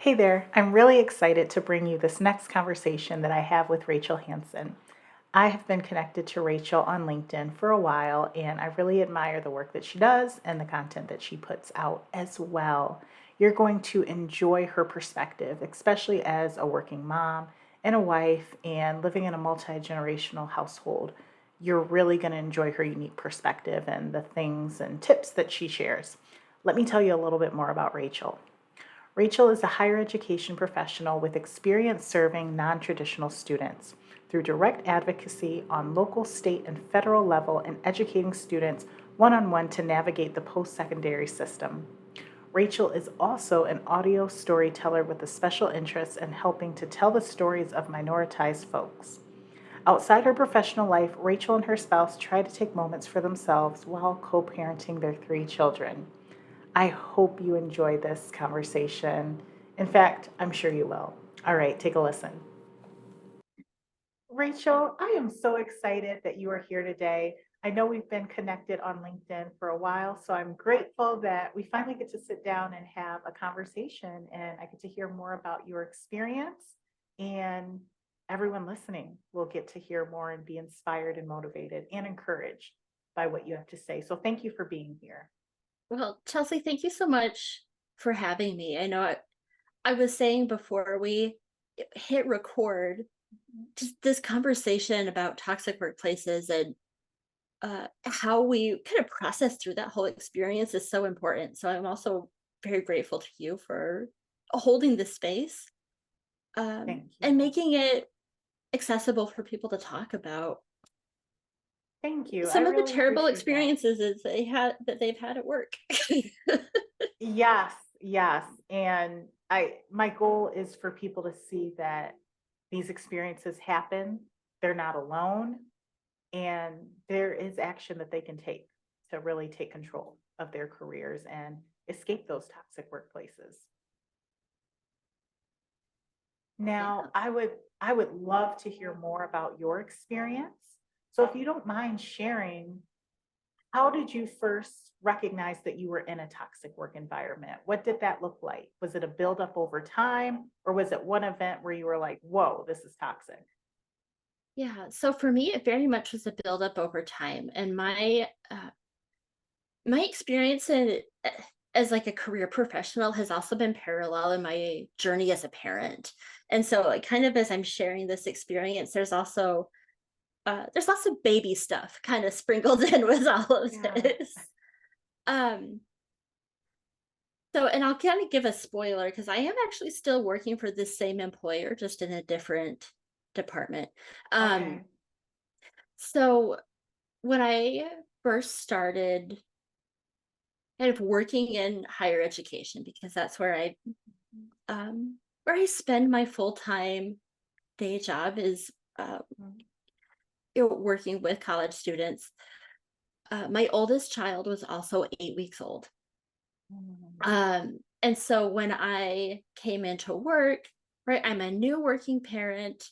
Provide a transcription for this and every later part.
Hey there, I'm really excited to bring you this next conversation that I have with Rachel Hansen. I have been connected to Rachel on LinkedIn for a while, and I really admire the work that she does and the content that she puts out as well. You're going to enjoy her perspective, especially as a working mom and a wife and living in a multi generational household. You're really going to enjoy her unique perspective and the things and tips that she shares. Let me tell you a little bit more about Rachel. Rachel is a higher education professional with experience serving non traditional students through direct advocacy on local, state, and federal level and educating students one on one to navigate the post secondary system. Rachel is also an audio storyteller with a special interest in helping to tell the stories of minoritized folks. Outside her professional life, Rachel and her spouse try to take moments for themselves while co parenting their three children. I hope you enjoy this conversation. In fact, I'm sure you will. All right, take a listen. Rachel, I am so excited that you are here today. I know we've been connected on LinkedIn for a while, so I'm grateful that we finally get to sit down and have a conversation and I get to hear more about your experience, and everyone listening will get to hear more and be inspired and motivated and encouraged by what you have to say. So thank you for being here. Well, Chelsea, thank you so much for having me. I was saying before we hit record, just this conversation about toxic workplaces and how we kind of process through that whole experience is so important. So I'm also very grateful to you for holding this space Thank and you. making it accessible for people to talk about Thank you. I some of the really terrible appreciate that. experiences that they've had at work. Yes, yes. And my goal is for people to see that these experiences happen. They're not alone, and there is action that they can take to really take control of their careers and escape those toxic workplaces. Now, Yeah. I would love to hear more about your experience. So if you don't mind sharing, how did you first recognize that you were in a toxic work environment? What did that look like? Was it a buildup over time, or was it one event where you were like, whoa, this is toxic? Yeah, so for me, it very much was a buildup over time, and my experience as like a career professional has also been parallel in my journey as a parent. And so, like, kind of as I'm sharing this experience, there's lots of baby stuff kind of sprinkled in with all of Yeah. this. Um, and I'll kind of give a spoiler because I am actually still working for this same employer, just in a different department. Um, Okay. so when I first started kind of working in higher education, because that's where I spend my full-time day job is Mhm. working with college students. My oldest child was also 8 weeks old. Mhm. And so when I came into work, right, I'm a new working parent.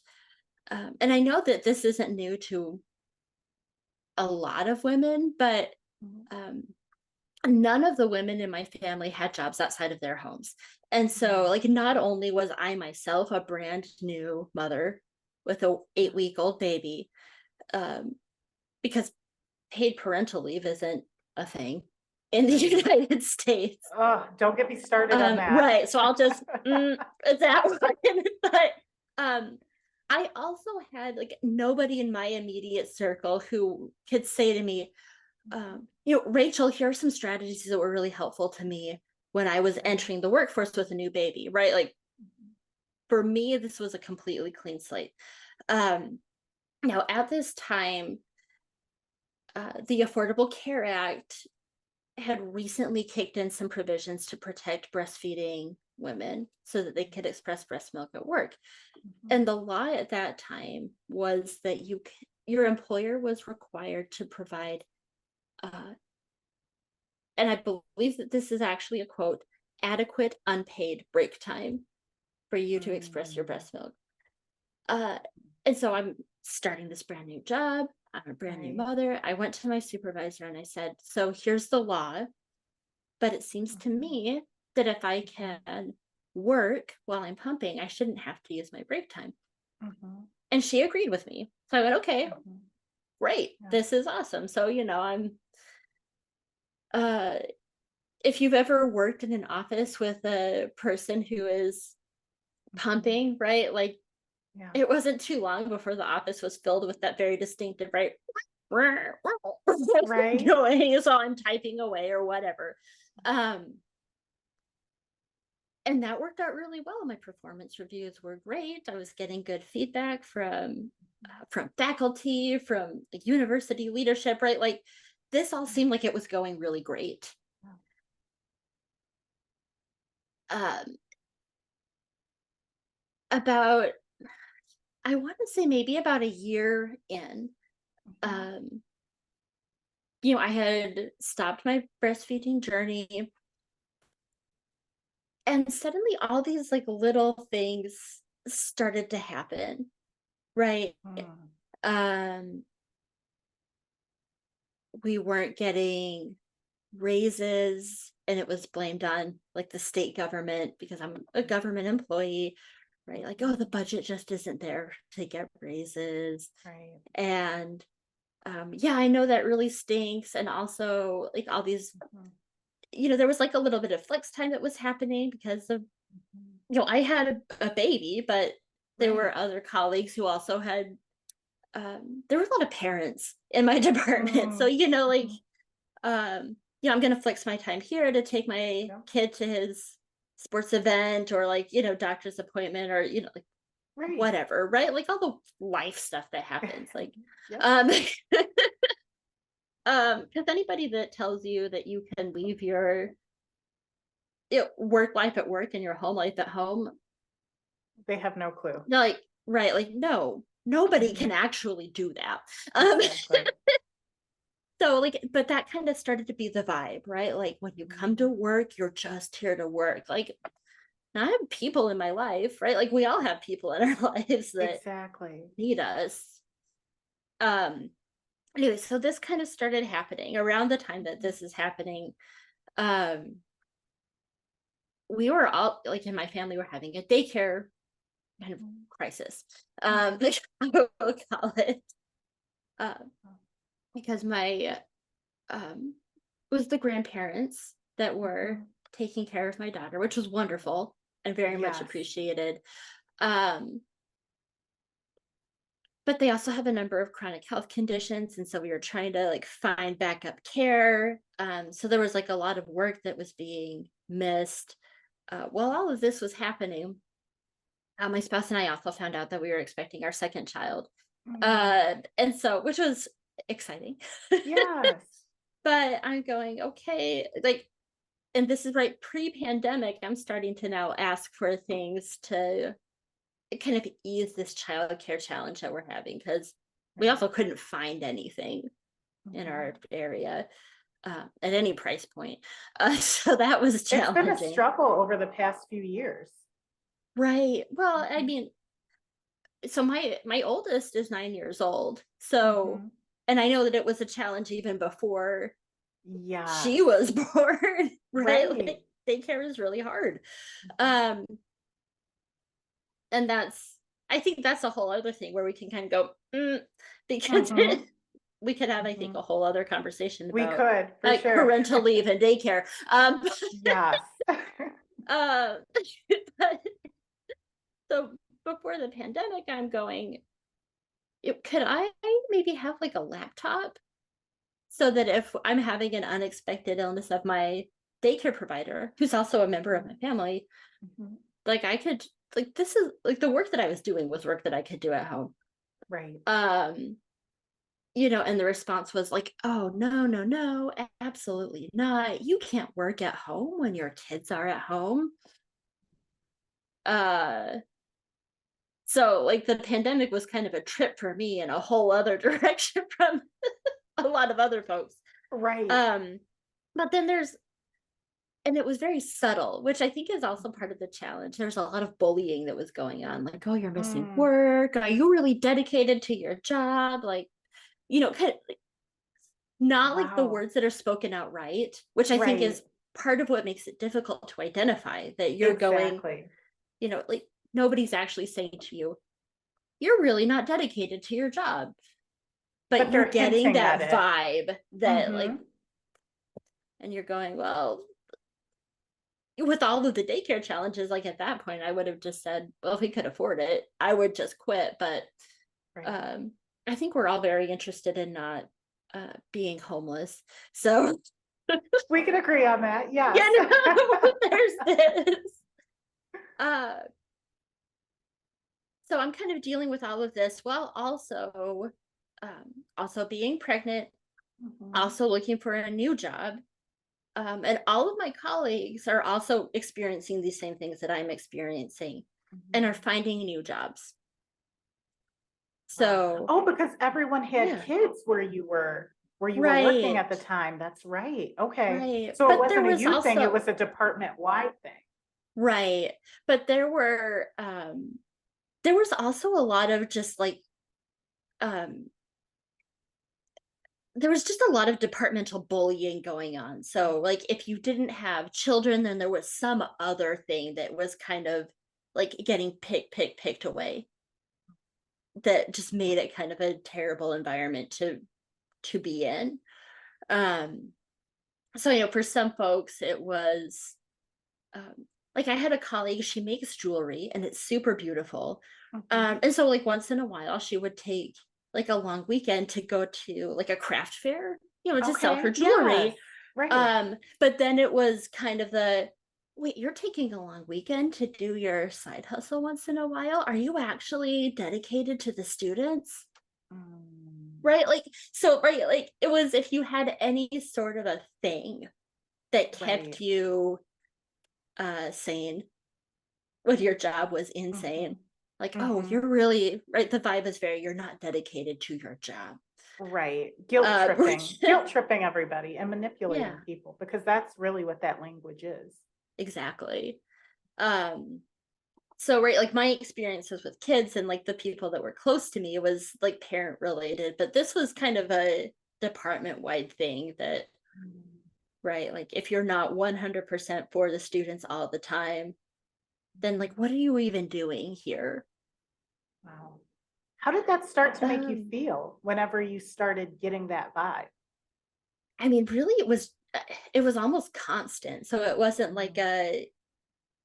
And I know that this isn't new to a lot of women, but Mhm. um, none of the women in my family had jobs outside of their homes. And so, Mhm. like, not only was I myself a brand new mother with a Yeah. 8 week old baby, um, because paid parental leave isn't a thing in the Right. United States. Oh, don't get me started on that. Right. So I'll just that one. But um, I also had like nobody in my immediate circle who could say to me, Mhm. Rachel, here are some strategies that were really helpful to me when I was Right. entering the workforce with a new baby, right? Like Mhm. for me, this was a completely clean slate. Um, Now, at this time, the Affordable Care Act had recently kicked in some provisions to protect breastfeeding women so that they could express breast milk at work. Mhm. And the law at that time was that your employer was required to provide uh, and I believe that this is actually a quote, adequate unpaid break time for you to express your Mm. breast milk. Uh, and so I'm starting this brand new job. I'm a brand new Right. mother. I went to my supervisor and I said, so here's the law, but it seems to Mhm. me that if I Mhm. can work while I'm pumping, I shouldn't have to use my break time. Mhm. And she agreed with me. So I went, okay, Mhm. great. Yeah. This is awesome. So, uh if you've ever worked in an office with a person who is Mhm. pumping, right? Like Yeah. it wasn't too long before the office was filled with that very distinctive, right? Right? Noise while I'm typing away or whatever. Um, and that worked out really well. My performance reviews were great. I was getting good feedback from faculty, from the university leadership, right? Like this all seemed like it was going really great. Yeah. Um, about I want to say maybe about a year in, Mhm. um, I had stopped my breastfeeding journey, and suddenly all these like little things started to happen, right? Mm. Um, we weren't getting raises, and it was blamed on like the state government because I'm a government employee, right? Like, oh, the Mhm. budget just isn't there to get raises. Right. And yeah, I know that really stinks. And also, like, all these, Mhm. there was like a little bit of flex time that was happening because of, Mhm. I had a baby, but there Right. were other colleagues who also had, there were a lot of parents in my department. So, Mm. like, Mhm. I'm going to flex my time here to take my Yep. kid to his sports event or like, doctor's appointment or, like Right. whatever, right? Like all the life stuff that happens. Like, Yep. um, because anybody that tells you that you can leave your work life at work and your home life at home, They have no clue. no, like, right, like, no, nobody can Mhm. actually do that. Um, Exactly. so like, but that kind of started to be the vibe, right? Like when you come to Mhm. work, you're just here to work. Like I have people in my life, right? Like we all have people in our lives that Exactly. need us. Um, anyway, so this kind of started happening around the time that Mhm. this is happening. Um, we were all like in my family were having a daycare kind of Mhm. crisis. Mhm. I will call it. Um, Oh. because my it was the grandparents that were Mhm. taking care of my daughter, which was wonderful and very much Yes. appreciated. Um, but they also have a number of chronic health conditions, and so we were trying to like find backup care. So there was like a lot of work that was being missed. While all of this was happening, my spouse and I also found out that we were expecting our second child, Mm. and so which was exciting. Yes. But I'm going okay, like, and this is right pre-pandemic. I'm starting to now ask for things to kind of ease this childcare challenge that we're having because we Right. also couldn't find anything in Mhm. our area at any price point. So that was It's been a challenging. struggle over the past few years. Right. Well, I Mhm. mean, so my oldest is 9 years old. So, Mhm. and I know that it was a challenge even before she Yes. was born, right? Right. Like daycare is really hard. Mhm. Um, and I think that's a whole other thing where we can kind of go, because Mhm. we could have, I think, Mhm. a whole other conversation We about could, for like sure. parental leave and daycare. Yes. Uh, but so before the pandemic, I'm going, could I maybe have like a laptop so that if I'm having an unexpected illness of my daycare provider, who's also a member of Mhm. my family, Mhm. like I could, like, this is like the work that I was doing was work that I could do at home. Right. Um, and the response was like, oh, no, no, no, absolutely not. You can't work at home when your kids are at home. Uh, so like the pandemic was kind of a trip for me in a whole other direction from a lot of other folks. Right. Um, but then and it was very subtle, which I think is also Mhm. part of the challenge. There's a lot of bullying that was going on, like, oh, you're missing Mm. work. Are you really dedicated to your job? Like, kind of not like the Wow. words that are spoken outright, which I think Right. is part of what makes it difficult to identify that you're going, Exactly. like nobody's actually saying to you, you're really not dedicated to your job, but But you're they're getting hinting that at it. vibe that like, Mm-hmm. and you're going, well, with all of the daycare challenges, like at that point, I would have just said, well, if we could afford it, I would just quit. But Right. um, I think we're all very interested in not being homeless. So, We can agree on that. yeah, Yes. no, there's this. Uh, so I'm kind of dealing with all of this while also being pregnant, Mhm. also looking for a new job. And all of my colleagues are also experiencing these same things that I'm experiencing and are Mhm. finding new jobs. Wow. So, Oh, because everyone had yeah, kids where you were working at right, the time. That's right. Okay. right. So it But there wasn't a was you thing, it also, was a department-wide thing. right. But there was also a lot of just like, um, there was just a lot of departmental bullying going on. So, like, if you didn't have children, then there was some other thing that was kind of like getting picked away that just made it kind of a terrible environment to be in. Um, so for some folks, it was like I had a colleague, she makes jewelry and it's super beautiful. Mhm. And so like once in a while, she would take like a long weekend to go to like a craft fair, to sell her Okay. Yes. jewelry. Right. But then it was kind of the wait, you're taking a long weekend to do your side hustle once in a while. Are you actually dedicated to the students? Mm. Right? Like, so, right, like it was if you had any sort of a thing that kept Right. you sane when your job was insane. Mhm. Like, oh, Mhm. you're really right. The vibe is very, you're not dedicated to your job. Right. Guilt tripping. Which, Guilt tripping everybody and manipulating yeah, people because that's really what that language is. exactly. Um, so right, like my experiences with kids and like the people that were close to me was like parent related, but this was kind of a department wide thing that, Mm. right, like if you're not 100% for the students all the time, then like what are you even doing here? Wow. How did that start to make you Um, feel whenever you started getting that vibe? I mean, really, it was almost constant. So it wasn't like Mm.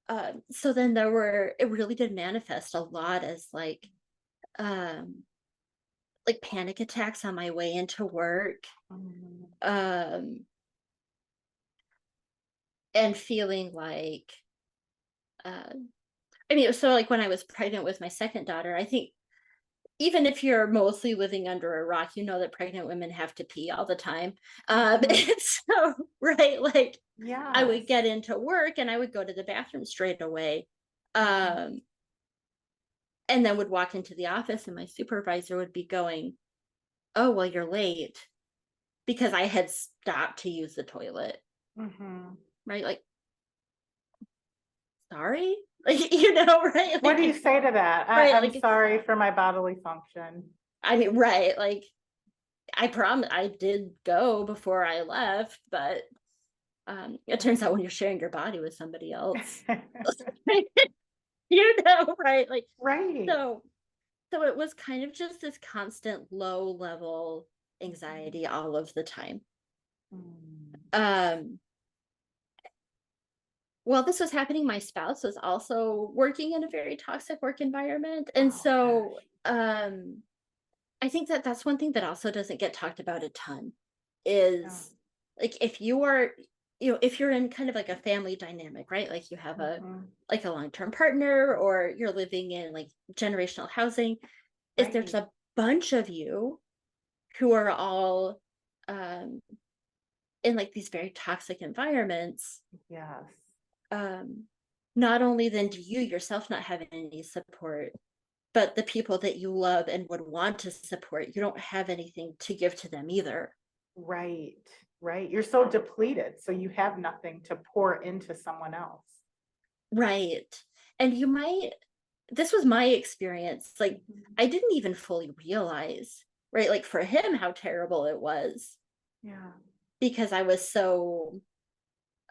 a. So then there were. It really did manifest a lot as um, like panic attacks on my way into work, Mm. um, and feeling like. Uh, I mean, so like when I was pregnant with my second daughter, I think even if you're mostly living under a rock, you know that pregnant women have to pee all the time. Mhm. And so, right, like I would Yes. get into work and I would go to the bathroom straight away. Mhm. Um, and then would walk into the office and my supervisor would be going, oh, well, you're late because I had stopped to use the toilet. Mhm. Right. Like, sorry. Like, right. What do you say to that? Right. I'm Like, sorry for my bodily function. I mean, right. Like, I promise I did go before I left, but it turns out when you're sharing your body with somebody else, right? Like, Right. so, so it was kind of just this constant low level anxiety all of the time. Mm. Um, while this was happening, my spouse was also working in a very toxic work environment. And Oh so, gosh. I think that that's one thing that also doesn't get talked about a ton No. is like if you are, if you're in kind of like a family dynamic, right? Like you have Mhm. a long-term partner or you're living in like generational housing, is there's Right. a bunch of you who are all um in like these very toxic environments. Yes. Um not only then do you yourself not have any support, but the people that you love and would want to support, you don't have anything to give to them either. Right. Right. You're so depleted, so you have nothing to pour into someone else. Right. And this was my experience. Like, Mhm. I didn't even fully realize, right? Like, for him, how terrible it was Yeah. because I was so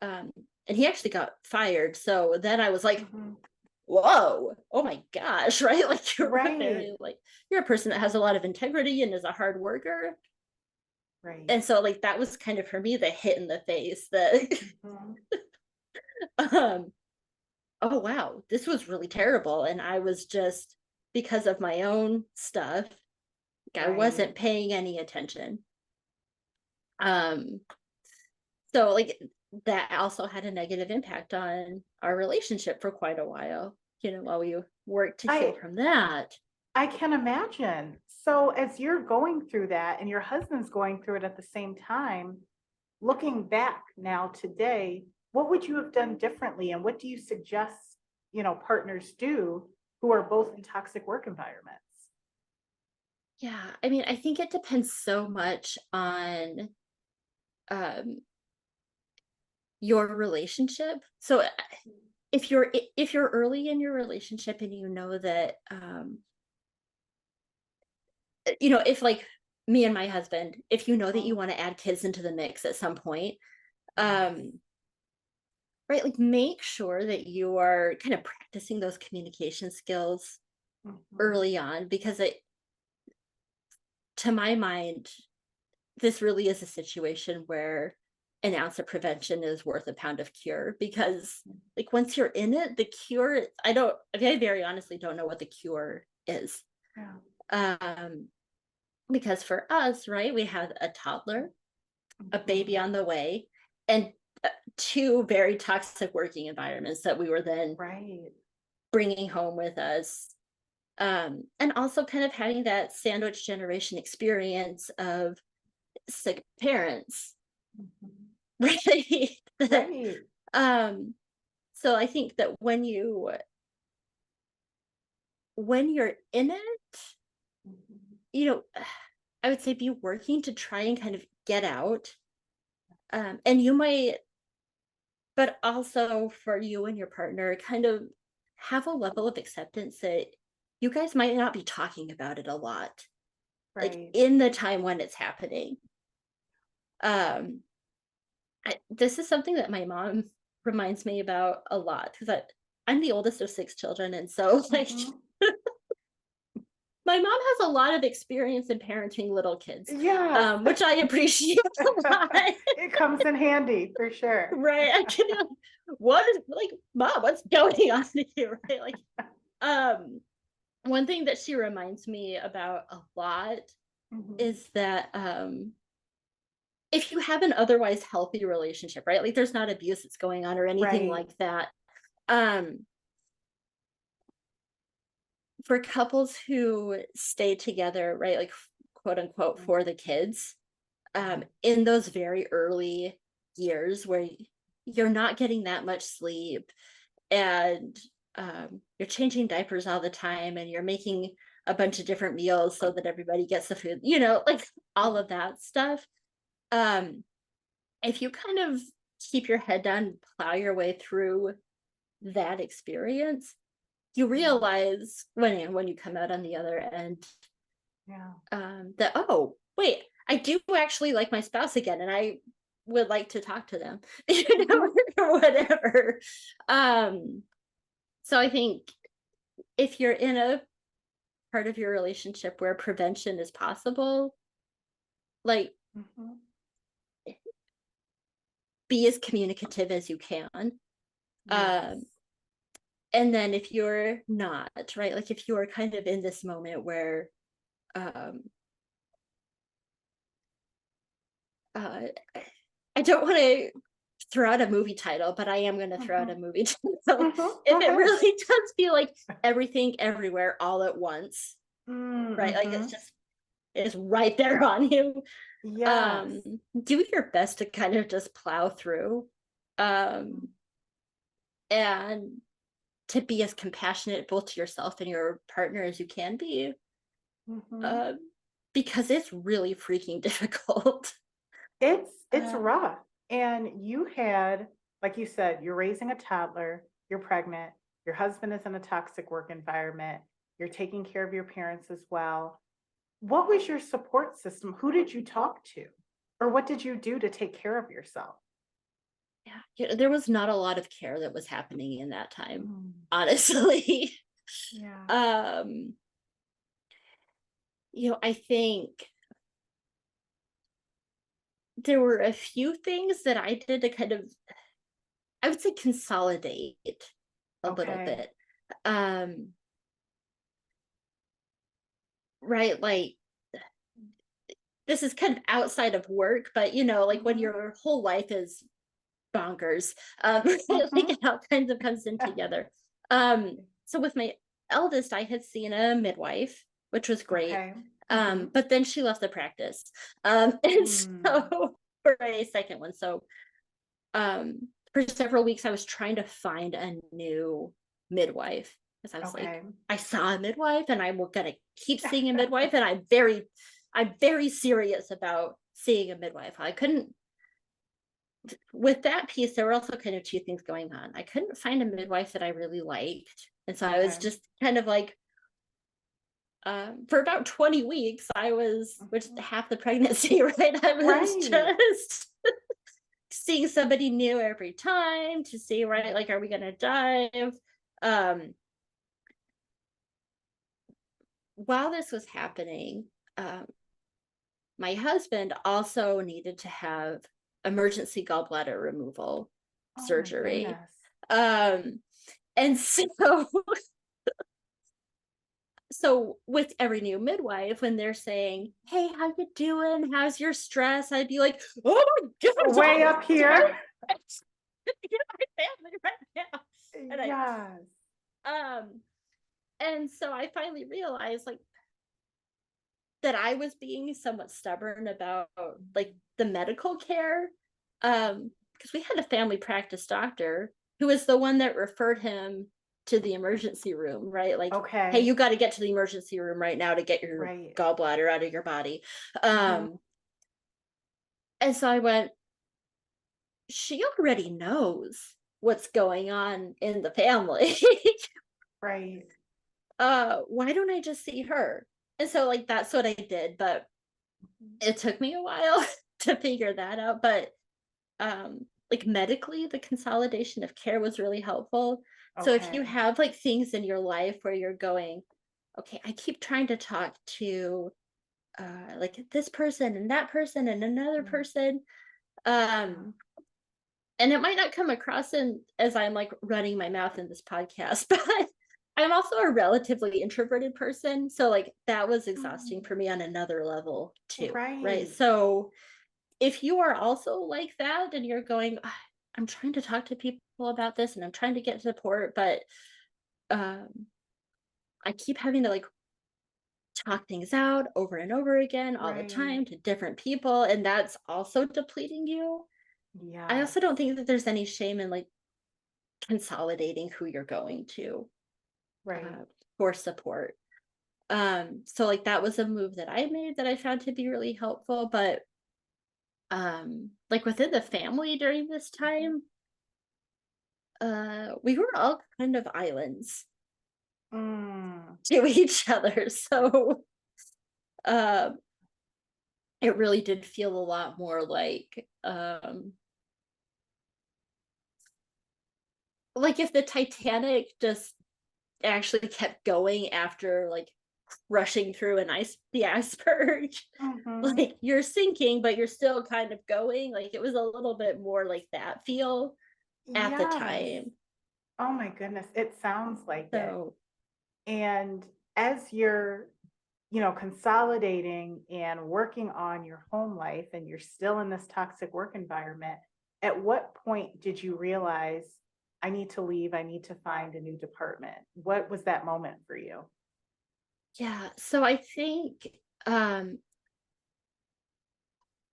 And he actually got fired. So then I was like, Mhm. whoa, oh my gosh, right? Like Right. you're a person that has a lot of integrity and is a hard worker. Right. And so like that was kind of for me the hit in the face that Mhm. um oh wow, this was really terrible. And I was just because of my own stuff, like, I Right. wasn't paying any attention. Um so like that also had a negative impact on our relationship for quite a while, while we worked to heal I from that. I can imagine. So as you're going through that and your husband's going through it at the same time, looking back now today, what would you have done differently and what do you suggest, partners do who are both in toxic work environments? Yeah, I mean, I think it depends so much on um your relationship. So if you're early in your relationship and you know that if like me and my husband, if you know that you Mhm. want to add kids into the mix at some point, Yes. um right, like make sure that you are kind of practicing those communication skills Mhm. early on because to my mind, this really is a situation where an ounce of prevention is worth a pound of cure because like once you're in it, the cure, I very honestly don't know what the cure is. Yeah. Um, because for us, right, we had a toddler, a baby Mhm. on the way, and two very toxic working environments that we were then Right. bringing home with us. And also kind of having that sandwich generation experience of sick parents, Mhm. right? Right. um, so I think that when you're in it, Mhm. you know, I would say be working to try and kind of get out. And you might, but also for you and your partner, kind of have a level of acceptance that you guys might not be talking about it a lot, like Right. in the time when it's happening. Um, this is something that my mom reminds me about a lot because I'm the oldest of six children. And so, like, Mhm. my mom has a lot of experience in parenting little kids, Yes. which I appreciate a lot. It comes in handy for sure. Right? I can be like, what is like, mom? What's going on here? Right? Like, um, one thing that she reminds me about a lot Mhm. is that if you have an otherwise healthy relationship, right? Like, there's not abuse that's going on or anything Right. like that. Um, for couples who stay together, right? Like, quote unquote, Mhm. for the kids, Yeah. in those very early years where you're not getting that much sleep and you're changing diapers all the time and you're making a bunch of different meals so that everybody gets the food, like all Mhm. of that stuff. Um, if you kind of keep your head down, plow your way through that experience, you Yeah. realize when you come out on the other end, Yeah. that, oh, wait, I do actually like my spouse again, and I would like to talk to them, Mhm. or whatever. Um, so I think if you're in a part of your relationship where prevention is possible, like Mhm. be as communicative as you can. Um, Yes. and then if you're not, right, like if you're kind of in this moment where um uh I don't want to throw out a movie title, but I am going to throw out a Mhm. movie title. Mhm. Go If it ahead. really does feel like everything everywhere all at once, right? Like Mhm. it's right there on you. Um, Yes. do your best to kind of just plow through, um, Mhm. and to be as compassionate both to yourself and your partner as you can be, Mhm. um, because it's really freaking difficult. It's Um, rough. And you had, like you said, you're raising a toddler, you're pregnant, your husband is in a toxic work environment, you're taking care of your parents as well. What was your support system? Who did you talk to? Or what did you do to take care of yourself? there was not a lot of care that was happening in that time, Mm. honestly. Yeah. um I think there were a few things that I did to kind of, I would say, consolidate a little Okay. bit. um right, like, this is kind of outside of work, but like when Mhm. your whole life is bonkers, like Mhm. it all kinds of comes in together. So with my eldest, I had seen a midwife, which was great. Okay. Mhm. But then she left the practice. And Mm. so for a second one, so for several weeks I was trying to find a new midwife, because I was like, Okay. I saw a midwife and I'm gonna keep seeing a midwife, and I'm very serious about seeing a midwife. I couldn't, with that piece, there were also kind of two things going on. I couldn't find a midwife that I really liked. And so I was Okay. just kind of like, for about 20 weeks, which Mhm. half the pregnancy, right? I was Right. just seeing somebody new every time to see, right? Like, are we going to dive? Um, while this was happening, um, my husband also needed to have emergency gallbladder removal Oh my surgery. goodness. Um, and so with every new midwife, when they're saying, "Hey, how you doing? How's your stress?" I'd be like, "Oh my goodness, Way I'm up here. stressed. My family right now." And Yes. um, and so I finally realized, like, that I was being somewhat stubborn about, like, the medical care. Because we had a family practice doctor who was the one that referred him to the emergency room, right? Like, hey, Okay. you got to get to the emergency room right now to get your Right. gallbladder out of your body. Mhm. And so I went, she already knows what's going on in the family. Right. Why don't I just see her? And so, like, that's what I did, but Mhm. it took me a while to figure that out. But like, medically, the consolidation of care was really helpful. So if you Okay. have, like, things in your life where you're going, okay, I keep trying to talk to like this person and that person and another Mm. person, Yeah. um and it might not come across in as I'm like running my mouth in this podcast, but I'm also a relatively introverted person, so like that was exhausting Mm. for me on another level too, right? Right. So if you are also like that and you're going, "Ah, I'm trying to talk to people about this and I'm trying to get support, but um I keep having to, like, talk things out over and over again all the Right. time to different people, and that's also depleting you." I Yes. also don't think that there's any shame in, like, consolidating who you're going to Right. uh, for support. So like that was a move that I made that I found to be really helpful. But like within the family during this Mhm. time, we were all kind of islands Mm. to each other. So um it really did feel a lot more like if the Titanic just actually kept going after, like, rushing through the iceberg. Mhm. Like, you're sinking, but you're still kind of going. Like, it was a little bit more like that feel at the Yes. time. Oh my goodness. It sounds like it. So And as you're, consolidating and working on your home life and you're still in this toxic work environment, at what point did you realize I need to leave, I need to find a new department? What was that moment for you? yeah, so I think um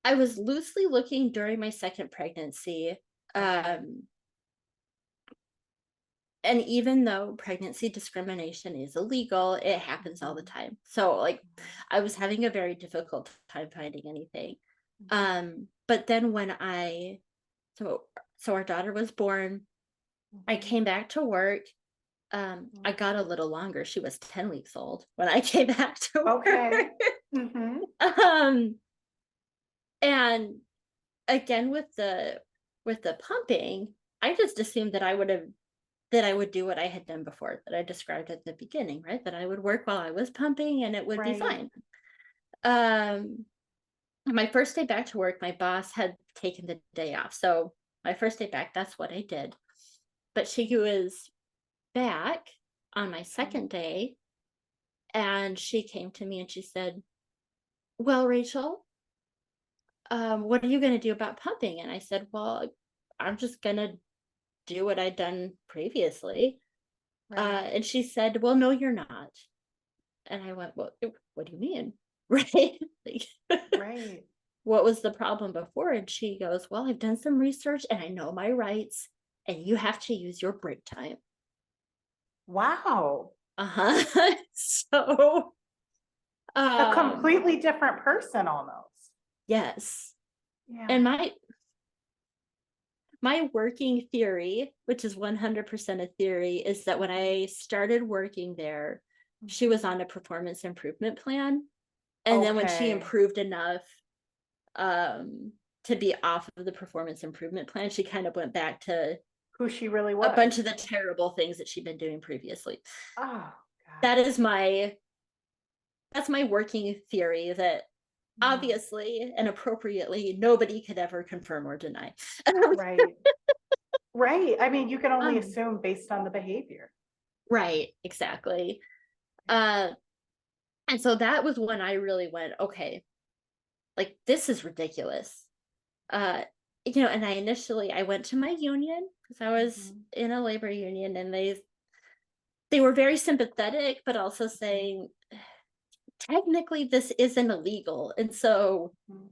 I was loosely looking during my second pregnancy. Okay. Um and even though pregnancy discrimination is illegal, it happens all the Mhm. time. So like Mhm. I was having a very difficult time finding anything. Mhm. But then when I so so our daughter was born, I Mhm. came back to work. I got a little longer. She was 10 weeks old when I came back to work. Okay. Mhm. um, and again with the with the pumping, I just assumed that I would do what I had done before, that I described at the beginning, right? That I would work while I was pumping and it would be Right. fine. Um, my first day back to work, my boss had taken the day off. So my first day back, that's what I did. But she was back on my Mhm. second day and she came to me and she said, "Well, Rachel, what are you going to do about pumping?" And I said, "Well, I'm just going to do what I'd done previously." Right. And she said, "Well, no, you're not." And I went, "Well, what do you mean?" Right? Like, Right. what was the problem before? And she goes, "Well, I've done some research and I know my rights, and you have to use your break time." Wow. Uh-huh. So, A um, completely different person almost. yes. Yeah. And my working theory, which is 100% a theory, is that when I started working there, she Mhm. was on a performance improvement plan. And then when she Okay. improved enough um to be off of the performance improvement plan, she kind of went back to Who she really a was. bunch of the terrible things that she'd been doing previously. Oh That gosh. is my working theory that Yeah. obviously and appropriately nobody could ever confirm or deny. Right. Right. I mean, you can only um, assume based on the behavior. right, exactly. Uh, and so that was when I really went, okay, like this is ridiculous. Uh, and I went to my union because I was Mhm. in a labor union, and they were very sympathetic, but also Mhm. saying technically this isn't illegal, and so Mhm.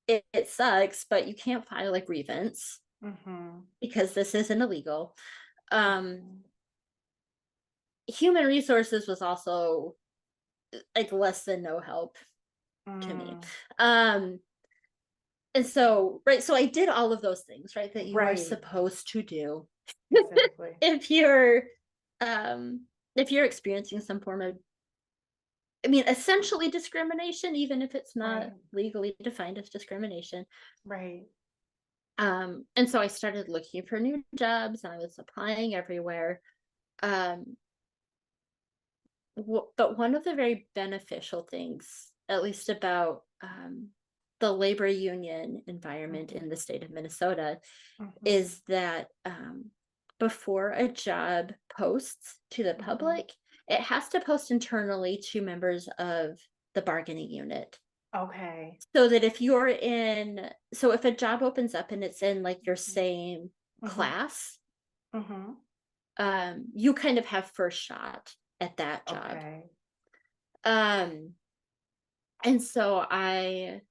it sucks, but you can't file a grievance Mhm. because this isn't illegal. Um, Mhm. Human resources was also like less than no help to me. Mm. Um, and so, right, so I did all of those things, right, that you are Right. supposed to do Exactly. if you're um if you're experiencing some form of, I mean, essentially discrimination, even if it's not Right. legally defined as discrimination. Right. And so I started looking for new jobs and I was applying everywhere. Um, but one of the very beneficial things, at least about the labor union environment Mhm. in the state of Minnesota, Mhm. is that before a job posts to the Mhm. public, it has to post internally to members of the bargaining unit. Okay. So that so if a job opens up and it's in like your Mhm. same Mhm. class, Mhm. you kind of have first shot at that job. Okay. Um, and so I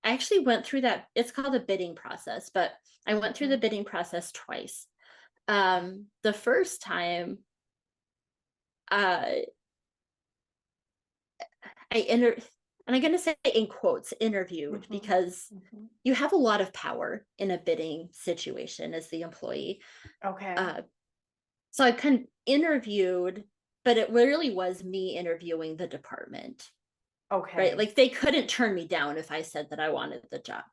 actually went through that. It's called a bidding process, but I went through the Mhm. bidding process twice. The first time, uh, I enter, and I'm going to say in quotes, interviewed, Mhm. because Mhm. you have a lot of power in a bidding situation as the employee. Okay. Uh, so I kind of interviewed, but it really was me interviewing the department, right? Okay. Like they couldn't turn me down if I said that I wanted the job.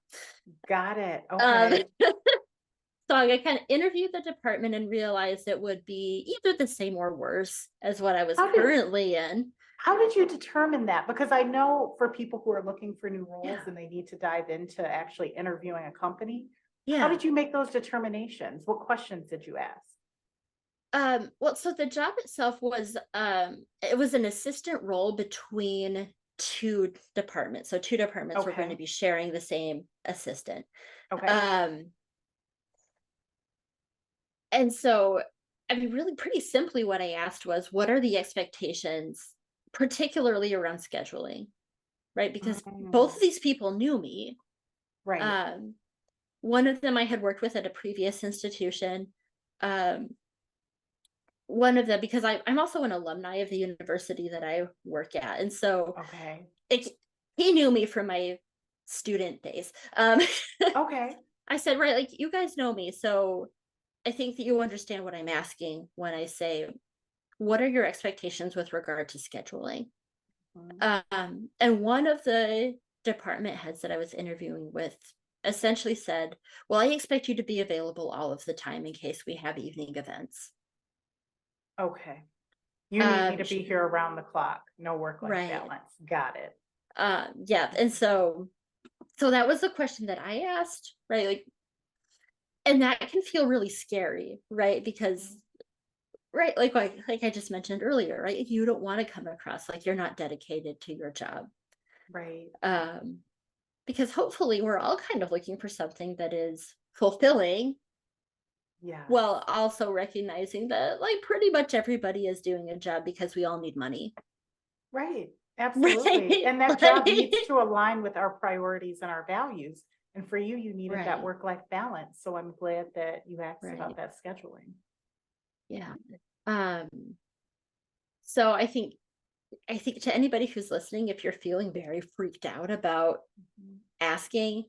Got it. Um, Okay. so I kind of interviewed the department and realized it would be either the same or worse as what I was How did currently in. how did you determine that? Because I know for people who are looking for new roles Yeah. and they need to dive into actually interviewing a company, how Yeah. did you make those determinations? What questions did you ask? Well, so the job itself was it was an assistant role between two departments. So two departments were going to Okay. be sharing the same assistant. Okay. Um, and so I mean, really pretty simply what I asked was, what are the expectations, particularly around scheduling, right? Because both Mm. of these people knew me. Right. Um, One of them I had worked with at a previous institution. Um, One of them, because I'm also an alumni of the university that I work at, and so Okay. it, he knew me from my student days. Okay. I said, right, like you guys know me, so I think that you understand what I'm asking when I say, what are your expectations with regard to scheduling? Mm. And one of the department heads that I was interviewing with essentially said, well, I expect you to be available all of the time in case we have evening events. Okay. You need me to Sh be here around the clock. No work-life Right. balance. Got it. Yeah, and so that was the question that I asked, right? Like, and that can feel really scary, right? Because Mhm. right, like I just mentioned earlier, right? You don't want to come across like you're not dedicated to your job. Right. Um, because hopefully we're all kind of looking for something that is fulfilling Yes. while also recognizing that like pretty much everybody is doing a job because we all need money. Right. Absolutely. Right? And that job Like, needs to align with our priorities and our values. And for you, you needed that right, work-life balance. So I'm glad that you asked about right. that scheduling. Yeah. Um, so I think to anybody who's listening, if you're feeling very freaked out about Mhm. asking,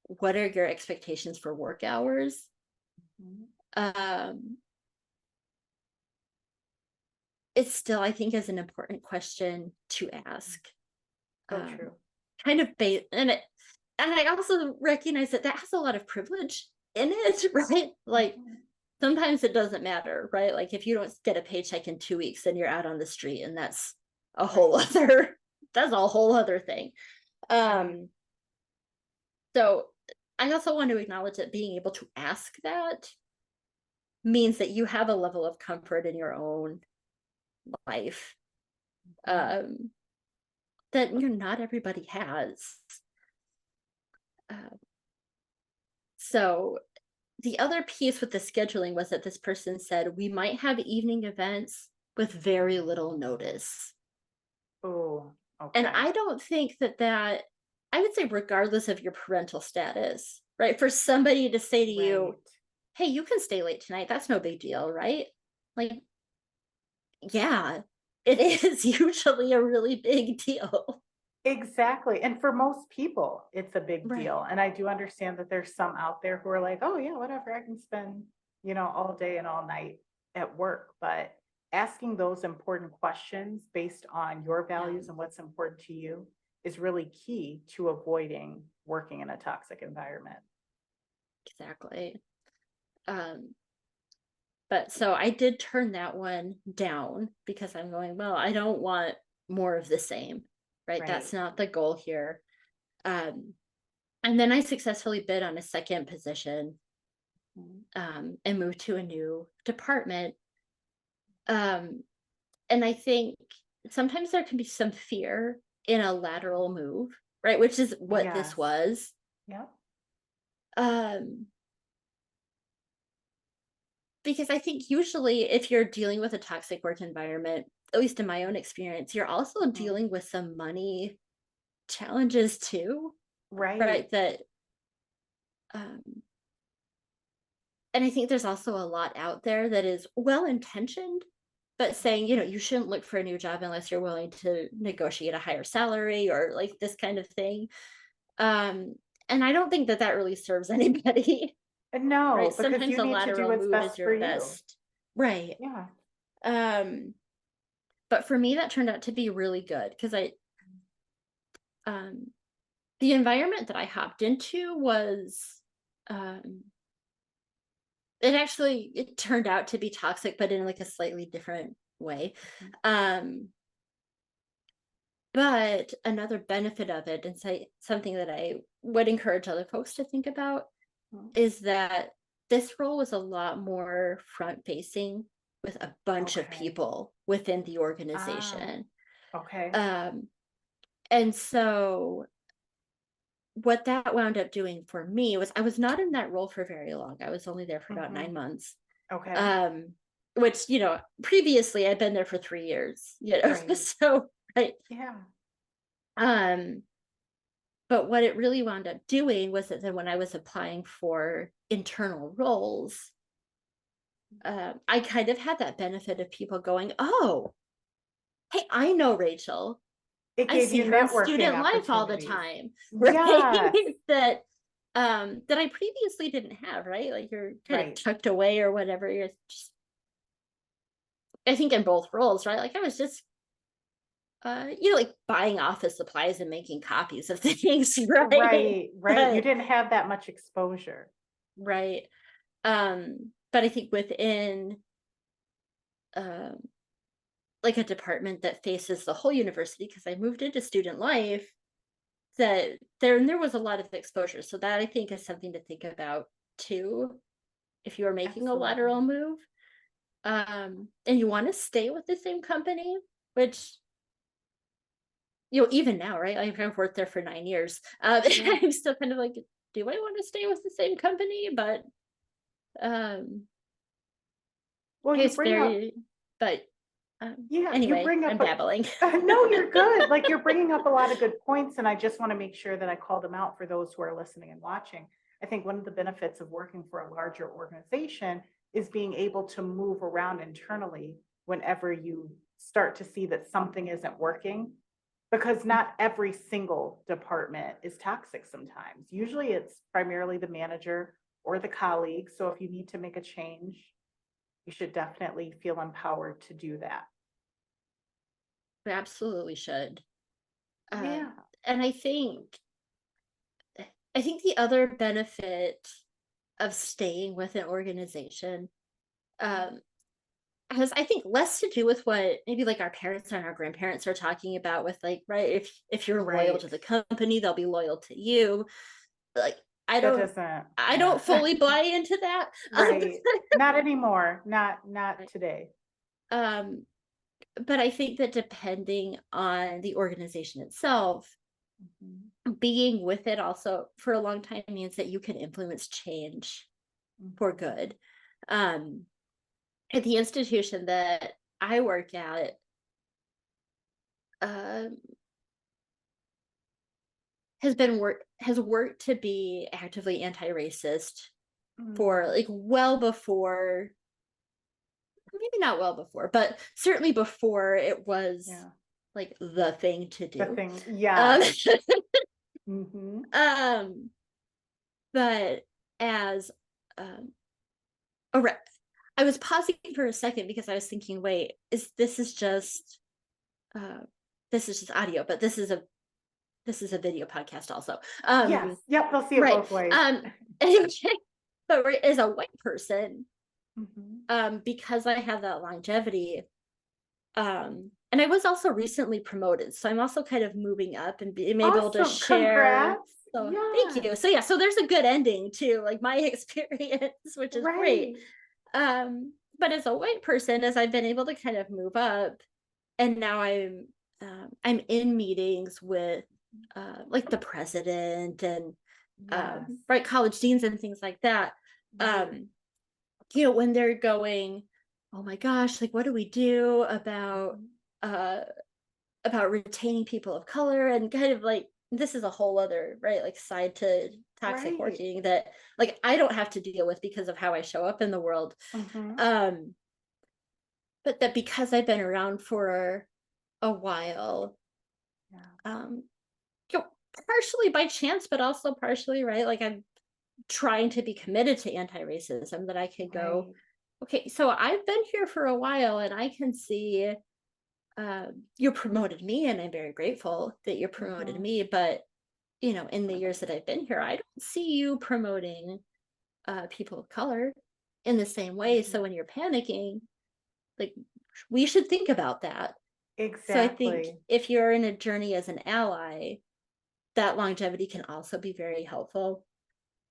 what are your expectations for work hours? Mhm. Um, it still, I think, is an important question to ask. So Um, true. kind of and I also recognize that that has a lot of privilege in it, right? Like Mhm. sometimes it doesn't matter, right? Like if you don't get a paycheck in 2 weeks, then you're out on the street, and that's a whole Right. other that's a whole other thing. Right. Um, so I also want to acknowledge that being able to ask that means that you have a level of comfort in your own life, Mhm. um, that not everybody has. Uh, so the other piece with the scheduling was that this person said we might have evening events with very little notice. Oh, And okay. I don't think that I would say regardless of your parental status, right? For somebody to say to you, Right. "Hey, you can stay late tonight. That's no big deal," right? Like, yeah, it is usually a really big deal. Exactly. And for most people, it's a big deal. Right. And I do understand that there's some out there who are like, oh, yeah, whatever, I can spend, all day and all night at work. But asking those important questions based on your Yeah, values and what's important to you is really key to avoiding working in a toxic environment. exactly. Um, but so I did turn that one down because I'm going, well, I don't want more of the same, right? That's Right. not the goal here. Um, and then I successfully bid on a second position, Mhm. and moved to a new department. Um, and I think sometimes there can be some fear in a lateral move, right? Which is what this Yes. was. Yep. Um, because I think usually if you're dealing with a toxic work environment, at least in my own experience, you're also Mhm. dealing with some money challenges too, Right. right? Um, and I think there's also a lot out there that is well intentioned, but saying, you shouldn't look for a new job unless you're willing to negotiate a higher salary or like this kind of thing. Um, and I don't think that that really serves anybody, right? No, because Sometimes you a need to do lateral what's move is best for your you. best. Right. Yeah. Um, but for me, that turned out to be really good because um, the environment that I hopped into was, um, it turned out to be toxic, but in like a slightly different way. Mhm. Um, but another benefit of it, and something that I would encourage other folks to think about, Mhm. is that this role was a lot more front facing with a bunch of Okay. people within the Ah, organization. okay. Um, and so what that wound up doing for me was I was not in that role for very long. I was only there for about Mhm. 9 months. Okay. Um, which, previously I'd been there for 3 years, Right. so right. Yeah. Um, but what it really wound up doing was that then when I was applying for internal roles, I kind of had that benefit of people going, "Oh, hey, I know Rachel. It I gave see you her in networking student life all the opportunities. time," right? Yes. That I previously didn't have, right? Like you're kind of Right. tucked away or whatever. You're just, I think in both roles, right? Like I was just like buying office supplies and making copies of things, right? Right. You But didn't have that much exposure. right. But I think within um like a department that faces the whole university, because I moved into student life, that there was a lot of exposure. So that I think is something to think about too, if you are making a lateral Absolutely. move. And you want to stay with the same company, which even now, right? I've worked there for 9 years. Yeah. I'm still kind of like, do I want to stay with the same company? But um Well, you it's bring up, very but yeah, you anyway, bring I'm up a, babbling. no, you're good. Like you're bringing up a lot of good points, and I just want to make sure that I call them out for those who are listening and watching. I think one of the benefits of working for a larger organization is being able to move around internally whenever you start to see that something isn't working, because not every single department is toxic sometimes. Usually it's primarily the manager or the colleague. So if you need to make a change, you should definitely feel empowered to do that. We absolutely should. Yeah. And I think the other benefit of staying with an organization um, has, I think, less to do with what maybe like our parents and our grandparents are talking about with like, right, if you're loyal Right. to the company, they'll be loyal to you. Like, I That don't doesn't, I don't yeah. fully buy into that. Right. Not anymore. Not today. Um, but I think that depending on the organization itself, Mhm. being with it also for a long time means that you can influence change for Mhm. good. Um, at the institution that I work at, um, has worked to be actively anti-racist for Mm. like well before, maybe not well before, but certainly before it was Yeah. like the thing to The do. thing. Um, Yes. Hmm. um, but as um, a re- I was pausing for a second because I was thinking, wait, is uh, this is just audio, but this is a video podcast also. Yes. Yep. They'll see it Right. both ways. Um, okay. But right, as a white person, Hmm. because I have that longevity, and I was also recently promoted, so I'm also kind of moving up and being able to Awesome. share. Congrats. So thank Yes. you. So yeah, so there's a good ending to like my experience, which is great. Right. But as a white person, as I've been able to kind of move up, and now I'm in meetings with like the president and Yes. right, college deans and things like that. Right. Um, when they're going, oh my gosh, like what do we do Mhm. uh about retaining people of color, and kind of like this is a whole other right like side to toxic Right. working that like I don't have to deal with because of how I show up in the world. Hmm. Um, but that because I've been around for a while, Yeah. um, you know, partially by chance, but also partially, right? Like I'm trying to be committed to anti-racism, that I could go, Right. okay, so I've been here for a while and I can see you promoted me, and I'm very grateful that you promoted Hmm. me. But in the years that I've been here, I don't see you promoting people of color in the same way. So Right. when you're panicking, like we should think about that. So I think Exactly. if you're in a journey as an ally, that longevity can also be very helpful.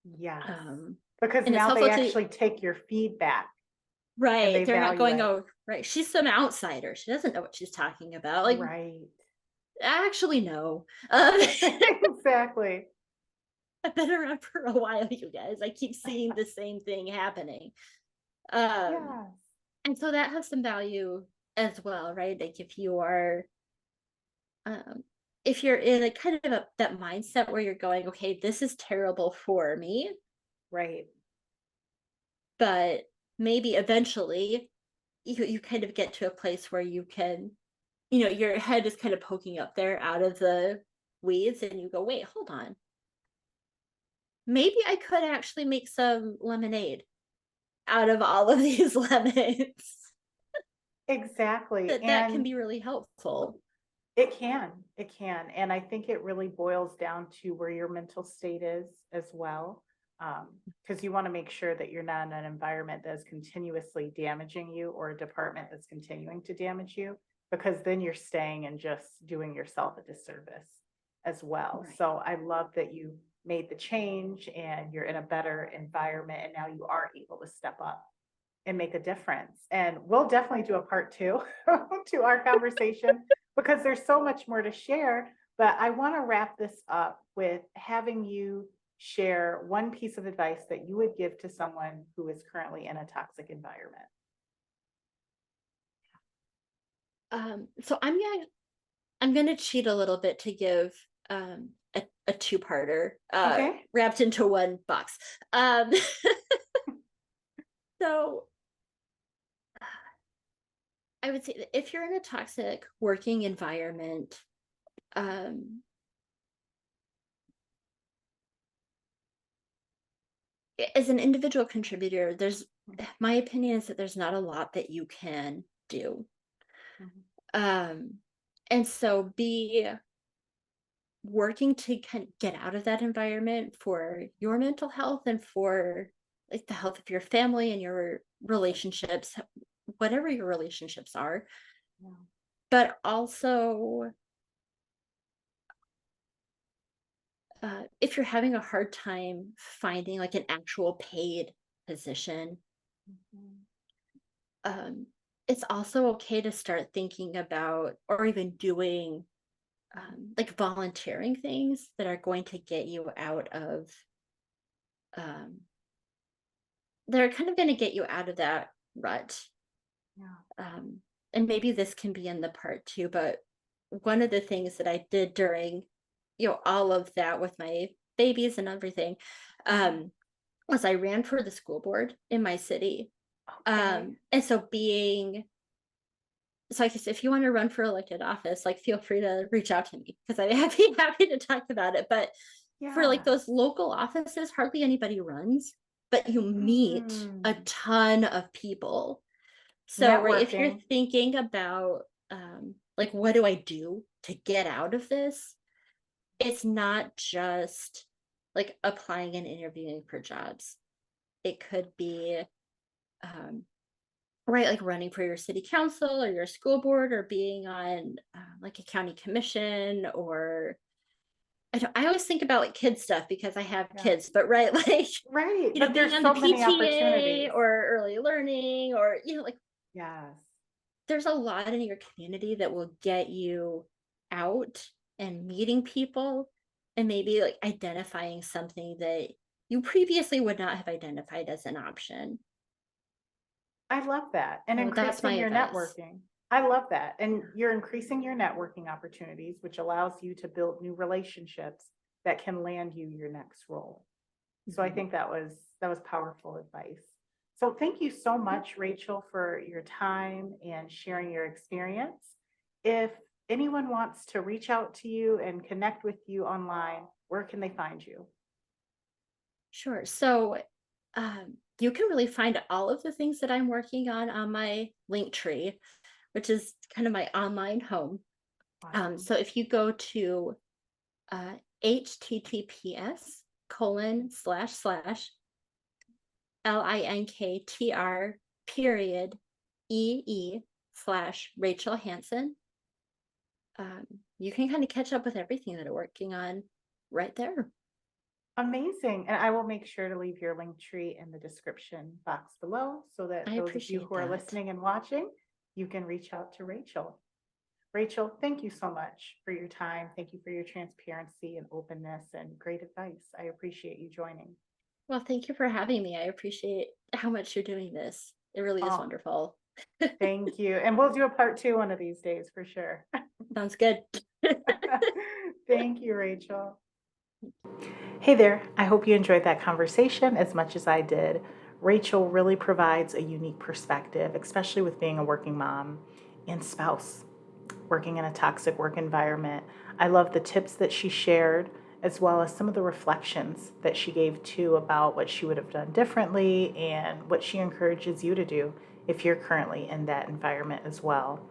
Yes. Um, Because and it's now they helpful to, actually take your feedback and right? they They're not value going, it. oh, right, she's some outsider. She doesn't know what she's talking about. Like, Right. actually, no. Exactly. I've been around for a while, you guys. I keep seeing the same thing happening. Um, Yes. and so that has some value as well, right? Like um, if you're in a kind of that mindset where you're going, okay, this is terrible for me, Right. but maybe eventually you kind of get to a place where you can, your head is kind of poking up there out of the weeds, and you go, wait, hold on. Maybe I could actually make some lemonade out of all of these lemons. Exactly. That can And be really helpful. It can. And I think it really boils down to where your mental state is as well. Because you want to make sure that you're not in an environment that's continuously damaging you or a department that's continuing to damage you, because then you're staying and just doing yourself a disservice as well. Right. So I love that you made the change and you're in a better environment and now you are able to step up and make a difference. And we'll definitely do a part two to our conversation because there's so much more to share. But I want to wrap this up with having you share one piece of advice that you would give to someone who is currently in a toxic environment. So I'm gonna cheat a little bit to give a two-parter Okay. wrapped into one box. Um, so I would say that if you're in a toxic working environment, um, as an individual contributor, there's my opinion is that there's not a lot that you can do. Mhm. Um, and so be working to kind of get out of that environment for your mental health and for like the health of your family and your relationships, whatever your relationships are, Yeah. but also if you're having a hard time finding like an actual paid position, Mhm. um, it's also okay to start thinking about or even doing like volunteering things that are going to get you out of um, they're kind of going to get you out of that rut. Yeah. um, and maybe this can be in the part too, but one of the things that I did during all of that with my babies and everything, Mhm. um, was I ran for the school board in my city. Okay. And so being so I guess if you want to run for elected office, like feel free to reach out to me because I'd happy to talk about it. But for like Yeah. those local offices, hardly anybody runs, but you meet a Mm. ton of people. So, right, if you're Networking. thinking about like what do I do to get out of this, it's not just like applying and interviewing for jobs. It could be um, right, like running for your city council or your school board or being on like a county commission or I always think about like kid stuff because I have Yeah. kids, but right, like Right. But being there's on the so many PTA opportunities. or early learning or like Yes. there's a lot in your community that will get you out and meeting people and maybe like identifying something that you previously would not have identified as an option. I love that, and So that's my increasing your advice. networking. I love that, and Yeah. you're increasing your networking opportunities, which allows you to build new relationships that can land you your next role. So I Mhm. think that was powerful advice. So thank you so much, Rachel, for your time and sharing your experience. If anyone wants to reach out to you and connect with you online, where can they find you? Sure. So you can really find all of the things that I'm working on my link tree, which is kind of my online home. Awesome. So if you go to https colon slash slash linktr period slash Rachel Hansen, you can kind of catch up with everything that I'm working on right there. Amazing. And I will make sure to leave your link tree in the description box below so that I those of you appreciate who are that. listening and watching, you can reach out to Rachel. Rachel, thank you so much for your time. Thank you for your transparency and openness and great advice. I appreciate you joining. Well, thank you for having me. I appreciate how much you're doing this. It really is Oh, wonderful. thank you. And we'll do a part two one of these days for sure. Sounds good. Thank you, Rachel. Hey there. I hope you enjoyed that conversation as much as I did. Rachel really provides a unique perspective, especially with being a working mom and spouse, working in a toxic work environment. I love the tips that she shared, as well as some of the reflections that she gave too about what she would have done differently and what she encourages you to do if you're currently in that environment as well.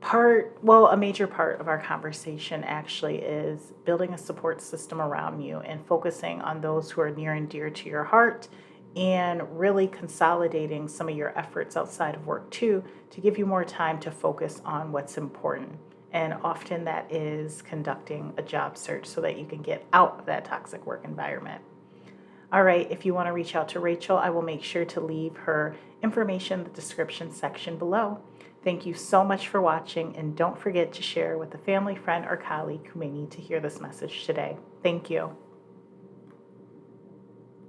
A major part of our conversation actually is building a support system around you and focusing on those who are near and dear to your heart and really consolidating some of your efforts outside of work too to give you more time to focus on what's important. And often that is conducting a job search so that you can get out of that toxic work environment. All right, if you want to reach out to Rachel, I will make sure to leave her information in the description section below. Thank you so much for watching, and don't forget to share with a family, friend, or colleague who may need to hear this message today. Thank you.